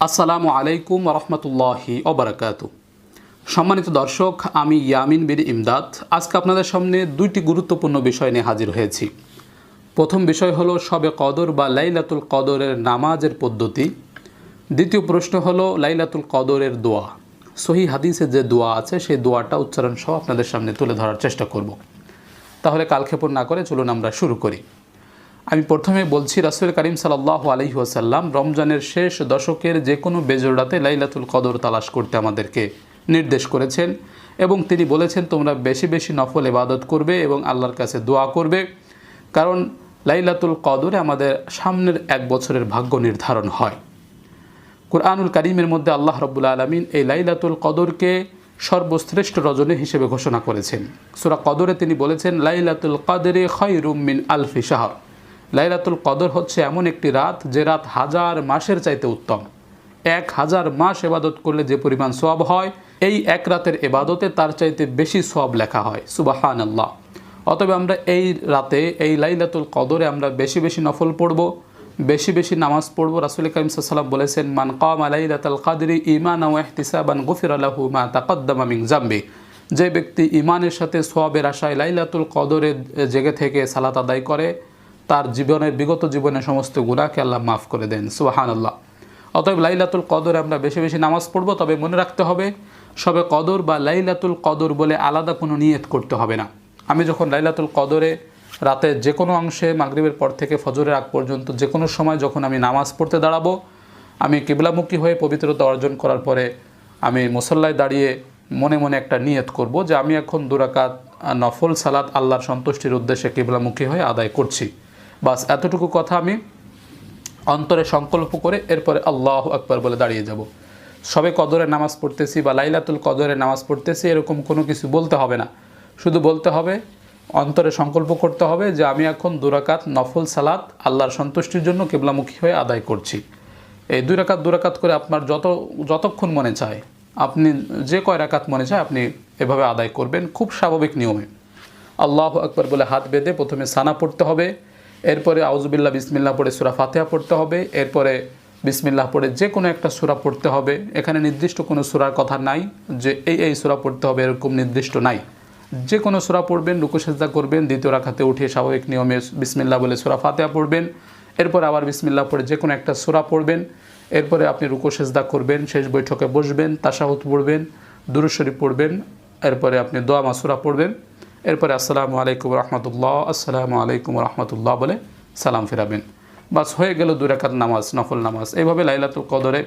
আসসালামু আলাইকুম রহমতুল্লাহি ওবারাকাতু। সম্মানিত দর্শক, আমি ইয়ামিন বিন ইমদাদ আজকে আপনাদের সামনে দুইটি গুরুত্বপূর্ণ বিষয় নিয়ে হাজির হয়েছি। প্রথম বিষয় হলো শবে কদর বা লাইলাতুল কদরের নামাজের পদ্ধতি। দ্বিতীয় প্রশ্ন হলো লাইলাতুল কদরের দোয়া। সহি হাদিসে যে দোয়া আছে সেই দোয়াটা উচ্চারণ সহ আপনাদের সামনে তুলে ধরার চেষ্টা করব। তাহলে কালক্ষেপণ না করে চলুন আমরা শুরু করি। আমি প্রথমে বলছি, রাসূল করিম সাল্লাল্লাহু আলাইহি ওয়াসাল্লাম রমজানের শেষ দশকের যে কোনো বেজোড়াতে লাইলাতুল কদর তালাশ করতে আমাদেরকে নির্দেশ করেছেন এবং তিনি বলেছেন তোমরা বেশি বেশি নফল ইবাদত করবে এবং আল্লাহর কাছে দোয়া করবে, কারণ লাইলাতুল কদরে আমাদের সামনের এক বছরের ভাগ্য নির্ধারণ হয়। কুরআনুল কারীমের মধ্যে আল্লাহ রাব্বুল আলামিন এই লাইলাতুল কদরকে সর্বশ্রেষ্ঠ রজনী হিসেবে ঘোষণা করেছেন। সূরা কদরে তিনি বলেছেন লাইলাতুল কদরি খায়রুম মিন আলফি শাহর। লাইলাতুল কদর হচ্ছে এমন একটি রাত যে রাত হাজার মাসের চাইতে উত্তম। 1000 মাস ইবাদত করলে যে পরিমাণ সওয়াব হয়, এই এক রাতের ইবাদতে তার চাইতে বেশি সওয়াব লেখা হয়। সুবহানাল্লাহ। অতএব আমরা এই রাতে এই লাইলাতুল কদরে আমরা বেশি বেশি নফল পড়ব, বেশি বেশি নামাজ পড়ব। রাসূল করিম সাল্লাল্লাহু আলাইহি ওয়াসাল্লাম বলেছেন মান কামা লাইলাতুল কদরি ঈমানান ওয়া ইহতিসাবান গুফিরা লাহু মা তাকাদ্দামা মিন যামবি। যে ব্যক্তি ঈমানের সাথে সওয়াবের আশায় লাইলাতুল কদরে জেগে থেকে সালাত আদায় করে, তার জীবনের বিগত জীবনের সমস্ত গুনাহকে আল্লাহ মাফ করে দেন। সুবহানাল্লাহ। অতএব লাইলাতুল কদরে আমরা বেশি বেশি নামাজ পড়ব। তবে মনে রাখতে হবে, শবে কদর বা লাইলাতুল কদর বলে আলাদা কোনো নিয়ত করতে হবে না। আমি যখন লাইলাতুল কদরে রাতে যে কোনো অংশে মাগরিবের পর থেকে ফজরের আগ পর্যন্ত যে কোনো সময় যখন আমি নামাজ পড়তে দাঁড়াবো, আমি কিবলামুখী হয়ে পবিত্রতা অর্জন করার পরে আমি মুসল্লায় দাঁড়িয়ে মনে মনে একটা নিয়ত করব যে আমি এখন 2 রাকাত নফল সালাত আল্লাহর সন্তুষ্টির উদ্দেশ্যে কিবলামুখী হয়ে আদায় করছি। বাস এতটুকু কথা আমি অন্তরে সংকল্প করে এরপরে আল্লাহু আকবার বলে দাঁড়িয়ে যাব। সবে কদরের নামাজ পড়তেছি বা লাইলাতুল কদরের নামাজ পড়তেছি এরকম কোনো কিছু বলতে হবে না। শুধু বলতে হবে, অন্তরে সংকল্প করতে হবে যে আমি এখন 2 রাকাত নফল সালাত আল্লাহর সন্তুষ্টির জন্য কিবলামুখী হয়ে আদায় করছি। এই 2 রাকাত করে আপনার যতক্ষণ মনে চায়, আপনি যে কয় রাকাত মনে চায় আপনি এভাবে আদায় করবেন খুব স্বাভাবিক নিয়মে। আল্লাহু আকবার বলে হাত বেঁধে প্রথমে সানা পড়তে হবে, এরপরে আউযুবিল্লাহ বিসমিল্লাহ পড়ে সূরা ফাতিহা পড়তে হবে, এরপরে বিসমিল্লাহ পড়ে যে কোনো একটা সূরা পড়তে হবে। এখানে নির্দিষ্ট কোনো সূরার কথা নাই যে এই সূরা পড়তে হবে, এরকম নির্দিষ্ট নাই। যে কোনো সূরা পড়বেন, রুকু সিজদা করবেন, দ্বিতীয় রাকাতে উঠে স্বাভাবিক নিয়মে বিসমিল্লাহ বলে সূরা ফাতিহা পড়বেন, এরপরে আবার বিসমিল্লাহ পড়ে যে কোনো একটা সূরা পড়বেন, এরপরে আপনি রুকু সিজদা করবেন, শেষ বৈঠকে বসবেন, তাশাহুদ পড়বেন, দুরূদ শরীফ পড়বেন, এরপরে আপনি দোয়া মাসুরা পড়বেন, এরপরে আসসালামু আলাইকুম রহমতুল্লাহ, আসসালামু আলাইকুম রহমতুল্লাহ বলে সালাম ফিরাবেন। বাস হয়ে গেল 2 রাকাত নামাজ, নফল নামাজ। এইভাবে লাইলাতুল কদরে